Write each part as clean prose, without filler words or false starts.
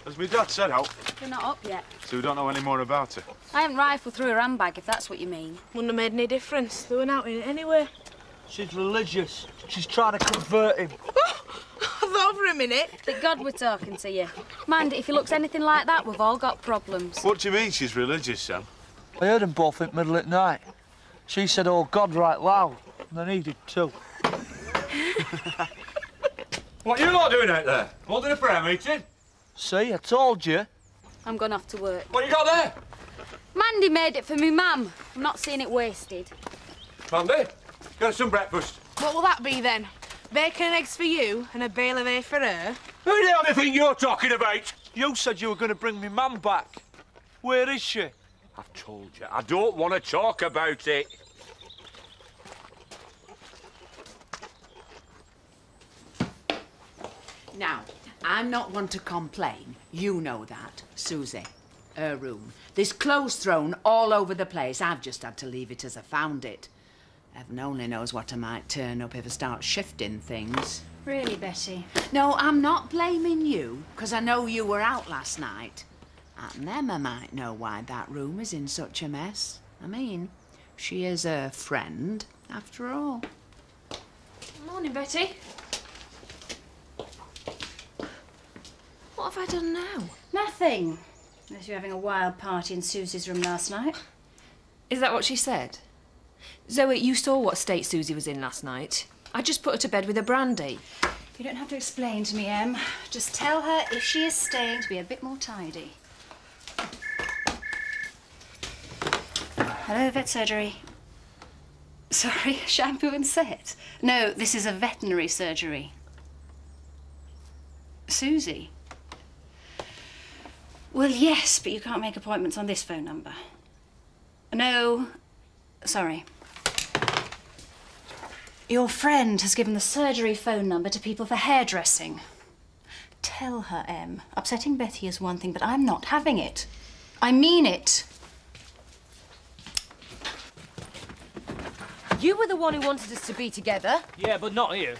Has my dad said out? You're not up yet. So we don't know any more about her? I hadn't rifled through her handbag, if that's what you mean. Wouldn't have made any difference. They weren't out in it anyway. She's religious. She's trying to convert him. I thought for a minute. That God we're talking to you. Mind, if he looks anything like that, we've all got problems. What do you mean she's religious, Sam? I heard them both in the middle at night. She said, "Oh, God," right loud, and I needed too. What are you lot doing out there? Holding a prayer meeting? See, I told you. I'm going off to work. What you got there? Mandy made it for me mum. I'm not seeing it wasted. Mandy, get us some breakfast. What will that be then? Bacon and eggs for you and a bale of hay for her? Who the hell do you think you're talking about? You said you were going to bring me mum back. Where is she? I've told you, I don't want to talk about it. Now, I'm not one to complain. You know that, Susie. Her room. There's clothes thrown all over the place. I've just had to leave it as I found it. Heaven only knows what I might turn up if I start shifting things. Really, Betty? No, I'm not blaming you, because I know you were out last night. And Emma might know why that room is in such a mess. I mean, she is a friend, after all. Morning, Betty. What have I done now? Nothing. Unless you're having a wild party in Susie's room last night. Is that what she said? Zoe, you saw what state Susie was in last night. I just put her to bed with a brandy. You don't have to explain to me, Em. Just tell her if she is staying to be a bit more tidy. Hello, vet surgery. Sorry, shampoo and set? No, this is a veterinary surgery. Susie? Well, yes, but you can't make appointments on this phone number. No, sorry. Your friend has given the surgery phone number to people for hairdressing. Tell her, Em. Upsetting Betty is one thing, but I'm not having it. I mean it. You were the one who wanted us to be together. Yeah, but not here.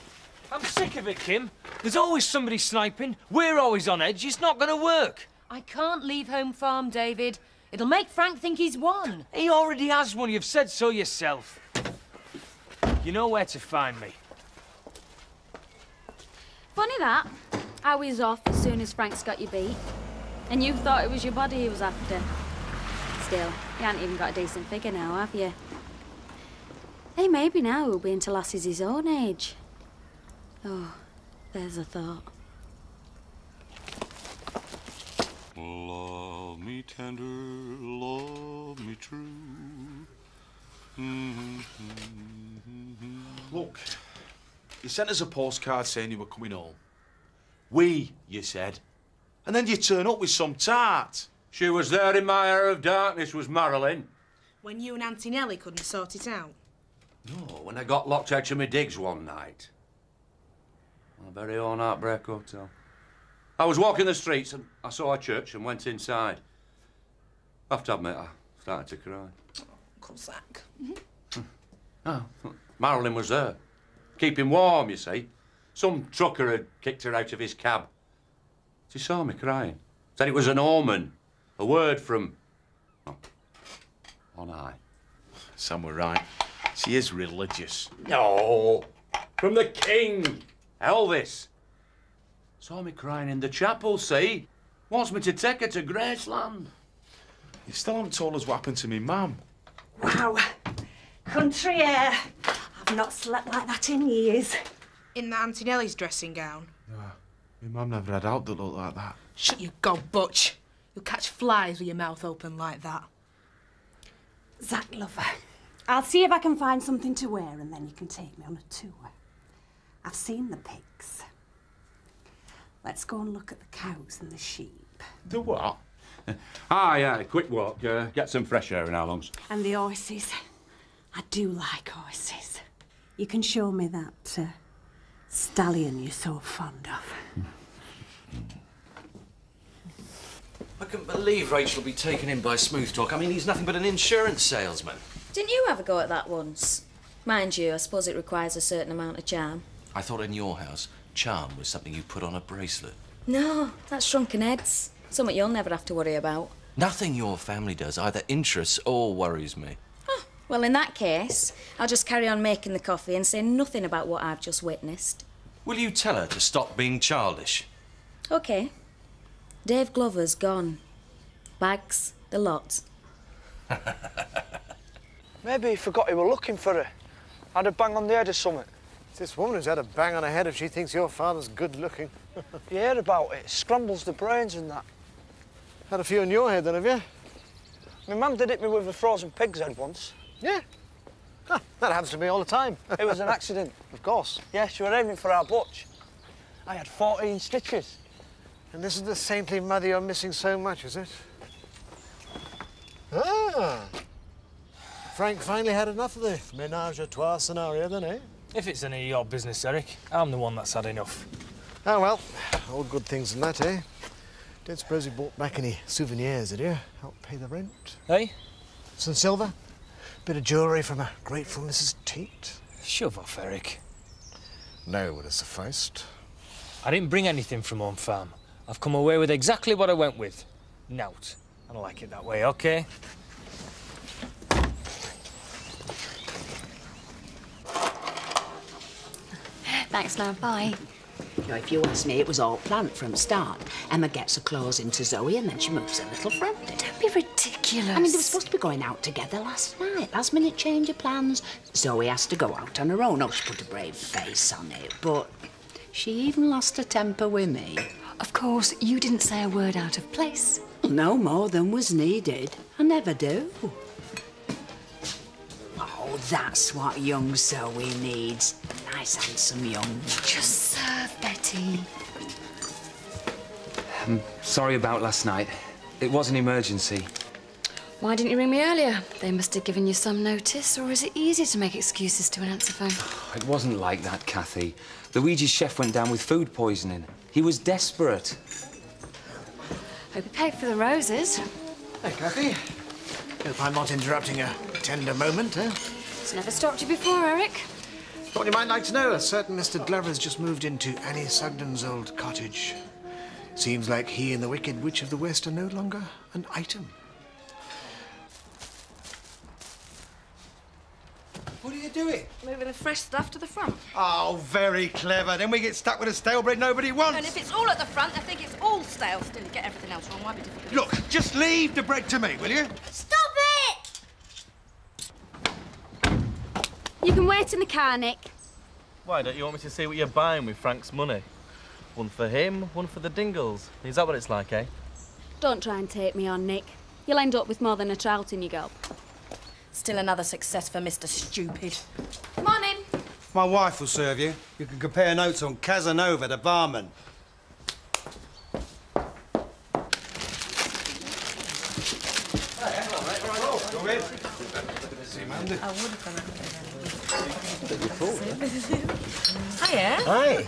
I'm sick of it, Kim. There's always somebody sniping. We're always on edge. It's not going to work. I can't leave home farm, David. It'll make Frank think he's won. He already has one. You've said so yourself. You know where to find me. Funny that. I was off as soon as Frank's got you beat. And you thought it was your body he was after. Still, you haven't even got a decent figure now, have you? Hey, maybe now he'll be into lasses his own age. Oh, there's a thought. Love me tender, love me true. Look, you sent us a postcard saying you were coming home. We, you said. And then you turn up with some tart. She was there in my hour of darkness, was Marilyn. When you and Auntie Nellie couldn't sort it out? No, when I got locked out of my digs one night. My very own Heartbreak Hotel. I was walking the streets and I saw a church and went inside. I have to admit, I started to cry. Cossack. Oh, Marilyn was there. Keeping warm, you see. Some trucker had kicked her out of his cab. She saw me crying. Said it was an omen. A word from... oh, on high. Sam were right. She is religious. No! From the king! Elvis. Saw me crying in the chapel, see? Wants me to take her to Graceland. You still haven't told us what happened to me mum. Wow. Country air. I've not slept like that in years. In that Auntie Nellie's dressing gown? My mum never had out that looked like that. Shut your gob, Butch. You'll catch flies with your mouth open like that. Zach, lover, I'll see if I can find something to wear and then you can take me on a tour. I've seen the pigs. Let's go and look at the cows and the sheep. The what? Yeah, quick walk. Get some fresh air in our lungs. And the horses. I do like horses. You can show me that stallion you're so fond of. I couldn't believe Rachel will be taken in by Smooth Talk. I mean, he's nothing but an insurance salesman. Didn't you have a go at that once? Mind you, I suppose it requires a certain amount of charm. I thought in your house, charm was something you put on a bracelet. No, that's shrunken heads. Something you'll never have to worry about. Nothing your family does either interests or worries me. Oh, well, in that case, I'll just carry on making the coffee and say nothing about what I've just witnessed. Will you tell her to stop being childish? OK. Dave Glover's gone. Bags, the lot. Maybe he forgot he were looking for her. Had a bang on the head or something. It's this woman who's had a bang on her head if she thinks your father's good-looking. You hear about it? Scrambles the brains and that. Had a few in your head, then, have you? My mum did hit me with a frozen pig's head once. Yeah? Huh, that happens to me all the time. It was an accident. Of course. Yeah, she were aiming for our butch. I had 14 stitches. And this is the saintly mother you're missing so much, is it? Ah! Frank finally had enough of the ménage à trois scenario, then, eh? If it's any of your business, Eric, I'm the one that's had enough. Oh, well, all good things in that, eh? Don't suppose you bought back any souvenirs, did you? Help pay the rent? Hey? Some silver? Bit of jewellery from a grateful Mrs. Tate? Shove off, Eric. No would have sufficed. I didn't bring anything from home farm. I've come away with exactly what I went with. Nout. I don't like it that way, OK? Thanks, love. Bye. Now, if you ask me, it was all planned from start. Emma gets her clothes into Zoe and then she moves her little friend in. Don't be ridiculous. I mean, they were supposed to be going out together last night. Last-minute change of plans. Zoe has to go out on her own. Oh, she put a brave face on it, but she even lost her temper with me. Of course, you didn't say a word out of place. No more than was needed. I never do. Oh, that's what young Zoe needs. Nice, handsome young. Just serve, Betty. I'm sorry about last night. It was an emergency. Why didn't you ring me earlier? They must have given you some notice, or is it easy to make excuses to an answer phone? It wasn't like that, Kathy. Luigi's chef went down with food poisoning. He was desperate. Hope you paid for the roses. Hey, Kathy. Hope I'm not interrupting a tender moment, eh? It's never stopped you before, Eric. Thought you might like to know, a certain Mr. Glover's just moved into Annie Sugden's old cottage. Seems like he and the Wicked Witch of the West are no longer an item. What are you doing? Moving the fresh stuff to the front. Oh, very clever. Then we get stuck with a stale bread nobody wants. And if it's all at the front, I think it's all stale. Still, you get everything else wrong. Why be difficult? Look, just leave the bread to me, will you? Stop it! You can wait in the car, Nick. Why, don't you want me to see what you're buying with Frank's money? One for him, one for the Dingles. Is that what it's like, eh? Don't try and take me on, Nick. You'll end up with more than a trout in your gob. Still another success for Mr. Stupid. Morning. My wife will serve you. You can compare notes on Casanova, the barman. Hiya. Hi.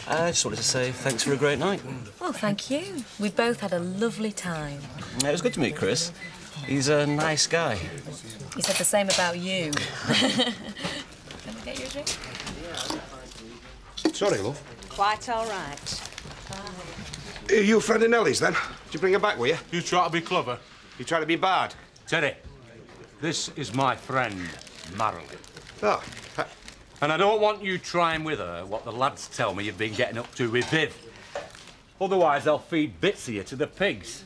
I just wanted to say thanks for a great night. Well, thank you. We both had a lovely time. It was good to meet Chris. He's a nice guy. He said the same about you. Can we get you a drink? Sorry, love. Quite all right. Are you a friend of Nellie's, then? Did you bring her back, were you? You try to be clever. You trying to be bad? Teddy, this is my friend, Marilyn. Oh. And I don't want you trying with her what the lads tell me you've been getting up to with Viv. Otherwise, they'll feed bits of you to the pigs.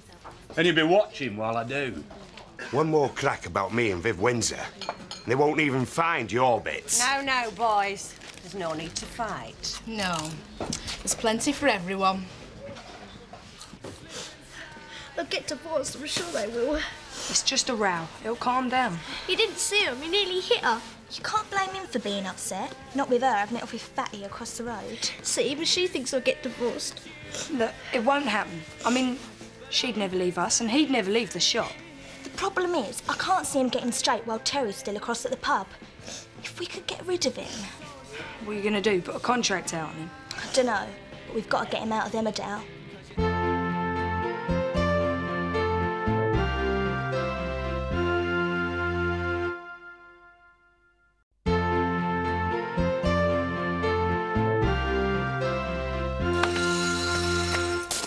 And you'll be watching while I do. One more crack about me and Viv Windsor, and they won't even find your bits. No, no, boys. There's no need to fight. No. There's plenty for everyone. They'll get divorced, I'm sure they will. It's just a row. It'll calm down. You didn't see him, he nearly hit her. You can't blame him for being upset. Not with her having it off with Fatty across the road. See, even she thinks they'll get divorced. Look, it won't happen. I mean, she'd never leave us, and he'd never leave the shop. The problem is, I can't see him getting straight while Terry's still across at the pub. If we could get rid of him... What are you going to do, put a contract out on him? I don't know, but we've got to get him out of Emmerdale.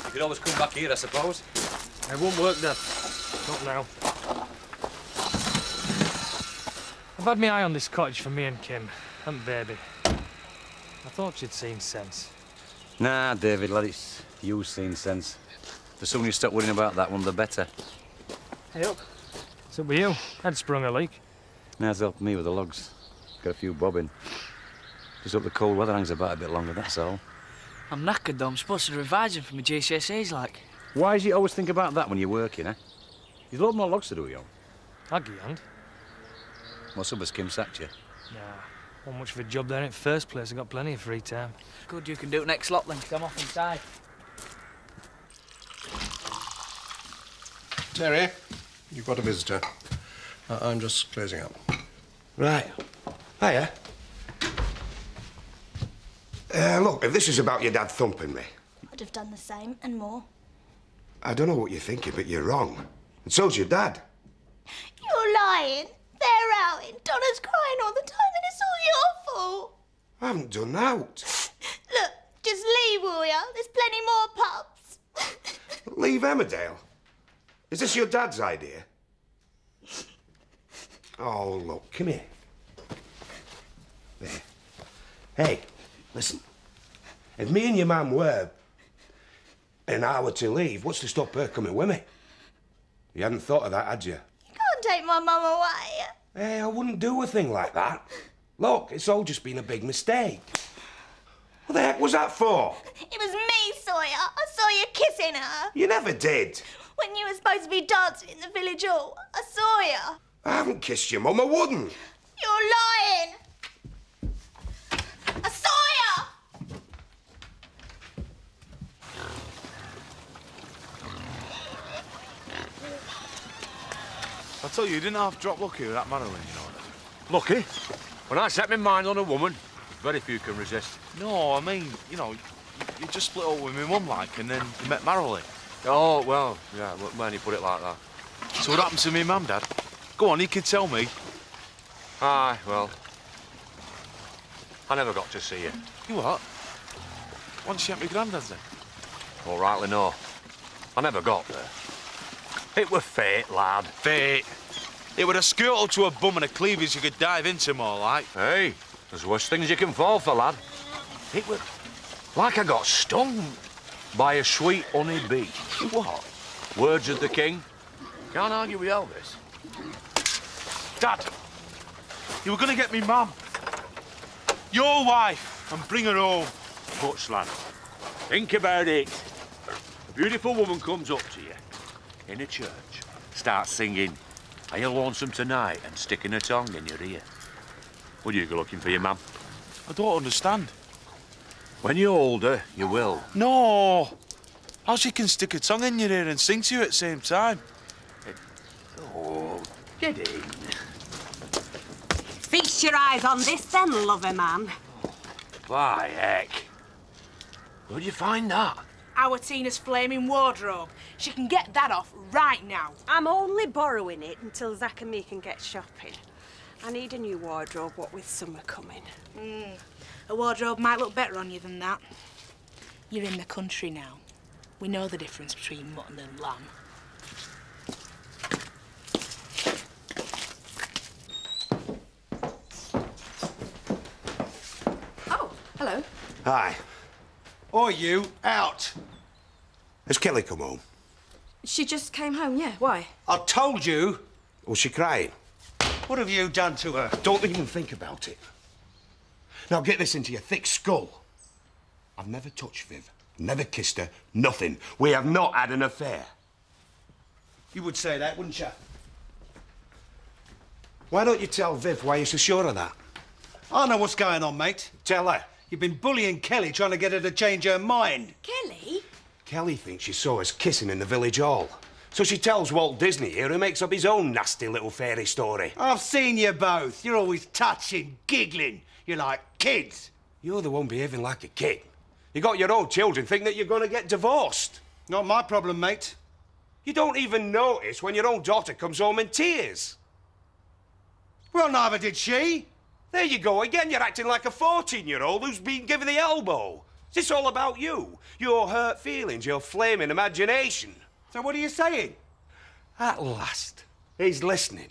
You could always come back here, I suppose. It won't work, Dad. Not now. I've had my eye on this cottage for me and Kim, and baby. I thought she'd seen sense. Nah, David, lad, it's you've seen sense. The sooner you stop worrying about that one, the better. Hey, up. What's up with you? I'd sprung a leak. Now's helping me with the logs. Got a few bobbing. Just hope the cold weather hangs about a bit longer, that's all. I'm knackered, though. I'm supposed to be revising for my GCSEs, like. Why do you always think about that when you're working, eh? There's a lot more logs to do, yo. I'd get hand. What's up, has Kim sacked you? Nah, not much of a job there in the first place. I've got plenty of free time. Good, you can do it next lot then, 'cause I'm off inside. Terry, you've got a visitor. I'm just closing up. Right. Hiya. Look, if this is about your dad thumping me, I'd have done the same and more. I don't know what you're thinking, but you're wrong. And so's your dad. You're lying. They're outing. Donna's crying all the time and it's all your fault. I haven't done that. Look, just leave, will ya? There's plenty more pups. Leave Emmerdale. Is this your dad's idea? Oh, look, come here. There. Hey, listen. If me and your mum were an hour to leave, what's to stop her coming with me? You hadn't thought of that, had you? You can't take my mum away. Hey, I wouldn't do a thing like that. Look, it's all just been a big mistake. What the heck was that for? It was me, Sawyer. I saw you kissing her. You never did. When you were supposed to be dancing in the village hall, I saw you. I haven't kissed your mum, I wouldn't. You're lying. I saw you. I tell you didn't half drop lucky with that Marilyn, you know. Lucky? When I set my mind on a woman, very few can resist. No, I mean, you know, you just split up with my mum, like, and then you met Marilyn. Oh, well, yeah, when you put it like that. So what happened to me mum, Dad? Go on, you can tell me. Aye, well, I never got to see you. You what? Once you at my granddad's then? Well, rightly no. I never got there. It were fate, lad. Fate. It were a skirtle to a bum and a cleavage you could dive into more like. Hey, there's worse things you can fall for, lad. It were like I got stung by a sweet honey bee. What? Words of the king. Can't argue with Elvis. Dad, you were gonna get me mum. Your wife, and bring her home. Much, lad. Think about it. A beautiful woman comes up to you in a church, starts singing, "Are you lonesome tonight?" and sticking her tongue in your ear. Would you go looking for your mum? I don't understand. When you're older, you will. No. How she can stick her tongue in your ear and sing to you at the same time? Oh, get in. Feast your eyes on this then, lover man. By heck. Where'd you find that? Our Tina's flaming wardrobe. She can get that off right now. I'm only borrowing it until Zach and me can get shopping. I need a new wardrobe, what with summer coming. A wardrobe might look better on you than that. You're in the country now. We know the difference between mutton and lamb. Oh, hello. Hi. Or you, out. Has Kelly come home? She just came home, yeah. Why? I told you. Was she crying? What have you done to her? Don't even think about it. Now get this into your thick skull. I've never touched Viv, never kissed her, nothing. We have not had an affair. You would say that, wouldn't you? Why don't you tell Viv why you're so sure of that? I know what's going on, mate. Tell her. You've been bullying Kelly, trying to get her to change her mind. Kelly? Kelly thinks she saw us kissing in the village hall. So she tells Walt Disney here, who makes up his own nasty little fairy story. I've seen you both. You're always touching, giggling. You're like kids. You're the one behaving like a kid. You got your own children, think that you're going to get divorced. Not my problem, mate. You don't even notice when your own daughter comes home in tears. Well, neither did she. There you go again. You're acting like a 14-year-old who's been given the elbow. Is this all about you? Your hurt feelings, your flaming imagination? So what are you saying? At last, he's listening.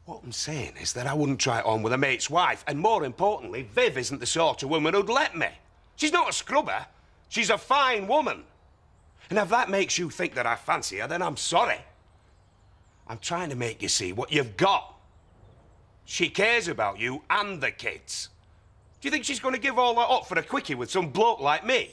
What I'm saying is that I wouldn't try it on with a mate's wife, and more importantly, Viv isn't the sort of woman who'd let me. She's not a scrubber. She's a fine woman. And if that makes you think that I fancy her, then I'm sorry. I'm trying to make you see what you've got. She cares about you and the kids. Do you think she's going to give all that up for a quickie with some bloke like me?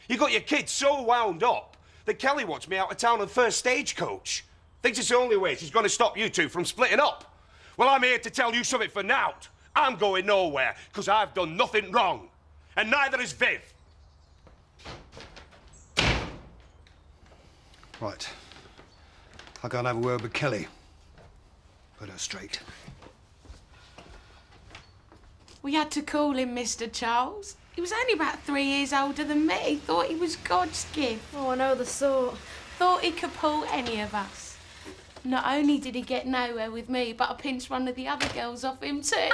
You got your kids so wound up that Kelly wants me out of town on first stagecoach. Thinks it's the only way she's going to stop you two from splitting up. Well, I'm here to tell you something for now. I'm going nowhere, because I've done nothing wrong. And neither has Viv. Right. I'll go and have a word with Kelly. Put her straight. We had to call him Mr. Charles. He was only about 3 years older than me. Thought he was God's gift. Oh, I know the sort. Thought he could pull any of us. Not only did he get nowhere with me, but I pinched one of the other girls off him too.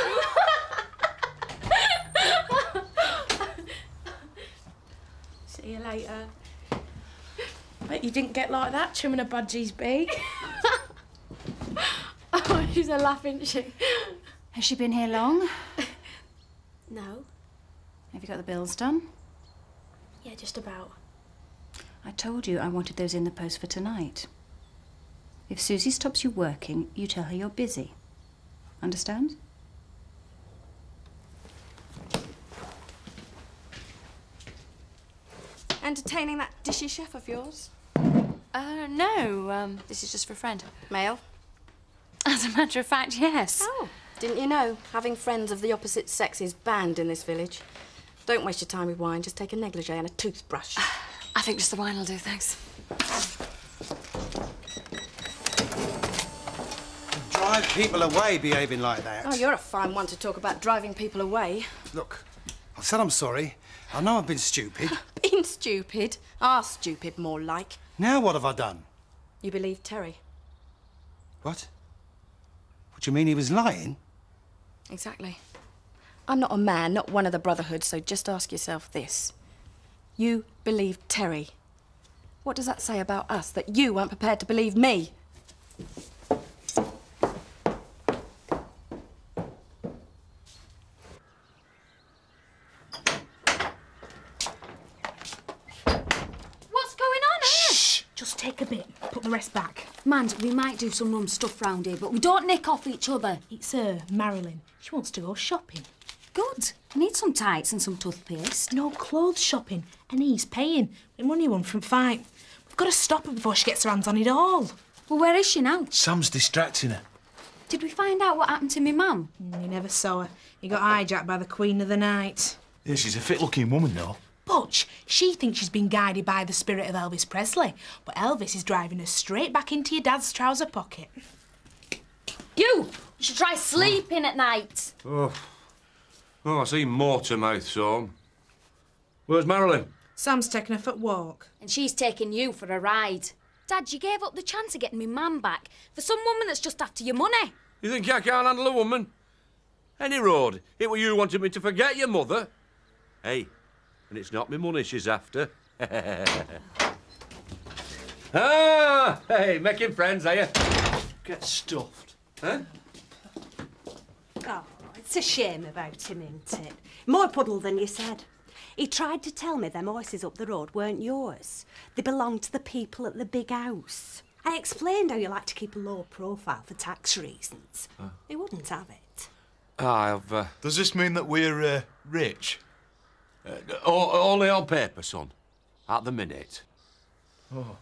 See you later. Bet you didn't get like that trimming a budgie's beak. Oh, she's a laugh, isn't she? Has she been here long? No. Have you got the bills done? Yeah, just about. I told you I wanted those in the post for tonight. If Susie stops you working, you tell her you're busy. Understand? Entertaining that dishy chef of yours? No. This is just for a friend. Male? As a matter of fact, yes. Oh, didn't you know? Having friends of the opposite sex is banned in this village. Don't waste your time with wine. Just take a negligee and a toothbrush. I think just the wine will do, thanks. Drive people away behaving like that. Oh, you're a fine one to talk about driving people away. Look, I've said I'm sorry. I know I've been stupid. Being stupid? Are stupid, more like. Now what have I done? You believe Terry? What? What do you mean he was lying? Exactly. I'm not a man, not one of the Brotherhood, so just ask yourself this. You believed Terry. What does that say about us, that you weren't prepared to believe me? What's going on here? Shh! Just take a bit. Put the rest back. Mand, we might do some rum stuff round here, but we don't nick off each other. It's her, Marilyn. She wants to go shopping. Good. I need some tights and some toothpaste. No, clothes shopping. And he's paying. We money one from fight. We've got to stop her before she gets her hands on it all. Well, where is she now? Sam's distracting her. Did we find out what happened to me mum? You never saw her. He got hijacked by the Queen of the Night. Yeah, she's a fit-looking woman, though. Butch, she thinks she's been guided by the spirit of Elvis Presley, but Elvis is driving her straight back into your dad's trouser pocket. You should try sleeping at night. Oh, I see more to mouth, Sam. Where's Marilyn? Sam's taking her for a walk. And she's taking you for a ride. Dad, you gave up the chance of getting me man back for some woman that's just after your money. You think I can't handle a woman? Any road, it were you wanted me to forget your mother. Hey, and it's not me money she's after. Ah, hey, making friends, are you? Get stuffed. Huh? Oh, it's a shame about him, isn't it? More puddle than you said. He tried to tell me them horses up the road weren't yours. They belonged to the people at the big house. I explained how you like to keep a low profile for tax reasons. He wouldn't have it. Does this mean that we're rich? Only on paper, son. At the minute. Oh.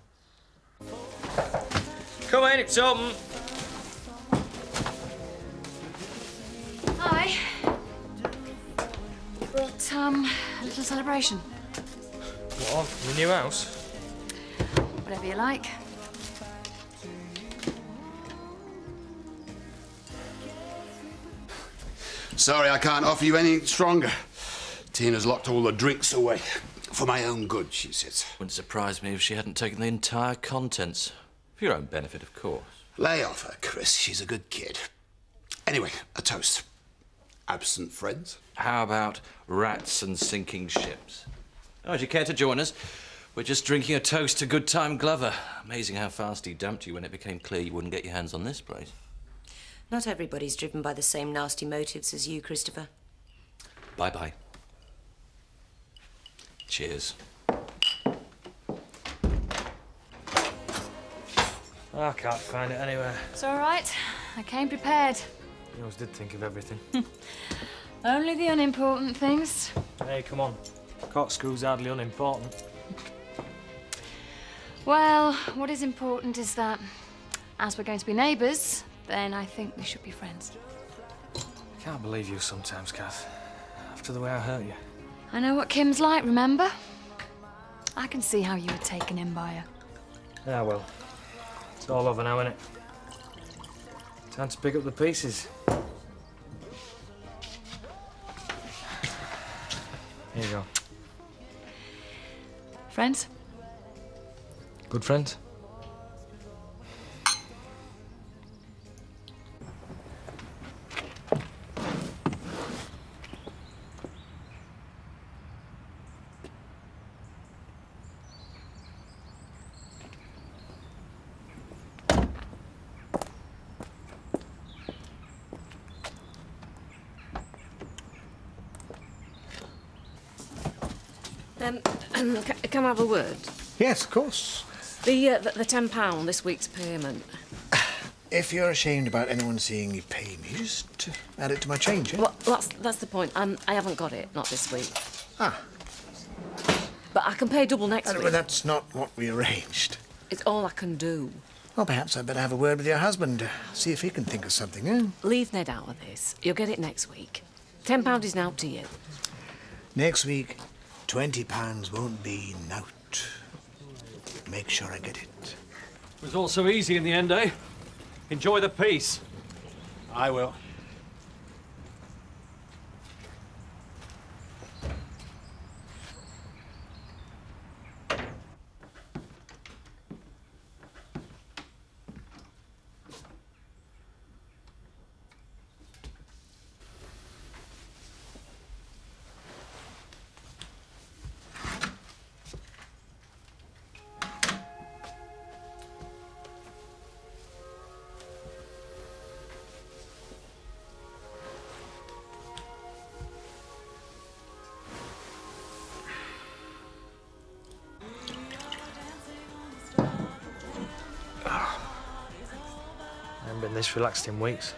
Come in, it's open. Hi. Brought, a little celebration. What, the new house? Whatever you like. Sorry, I can't offer you anything stronger. Tina's locked all the drinks away. For my own good, she says. Wouldn't surprise me if she hadn't taken the entire contents. For your own benefit, of course. Lay off her, Chris. She's a good kid. Anyway, a toast. Absent friends? How about rats and sinking ships? Oh, if you care to join us, We're just drinking a toast to Good Time Glover. Amazing how fast he dumped you when it became clear you wouldn't get your hands on this place. Not everybody's driven by the same nasty motives as you, Christopher. Bye-bye. Cheers. I can't find it anywhere. It's all right. I came prepared. You always did think of everything. Only the unimportant things. Hey, come on. Corkscrew's hardly unimportant. Well, what is important is that, as we're going to be neighbours, then I think we should be friends. I can't believe you sometimes, Kath. After the way I hurt you. I know what Kim's like, remember? I can see how you were taken in by her. Yeah, well, it's all over now, innit? Time to pick up the pieces. Here you go. Friends? Good friends? Can I have a word? Yes, of course. The £10, this week's payment. If you're ashamed about anyone seeing you pay me, just add it to my change, eh? Well, that's the point. I haven't got it, not this week. Ah. But I can pay double next week. Well, that's not what we arranged. It's all I can do. Well, perhaps I'd better have a word with your husband, see if he can think of something, eh? Leave Ned out of this. You'll get it next week. £10 is now to you. Next week, £20 won't be nout. Make sure I get it. It was all so easy in the end, eh? Enjoy the peace. I will. I haven't been this relaxed in weeks.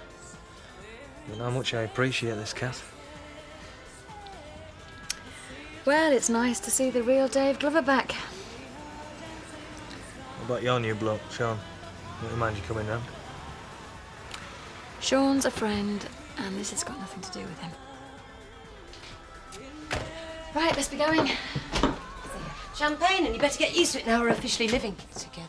You know how much I appreciate this, Kath. Well, it's nice to see the real Dave Glover back. What about your new bloke, Sean? Wouldn't mind you coming round. Sean's a friend, and this has got nothing to do with him. Right, let's be going. Champagne, and you better get used to it now we're officially living together.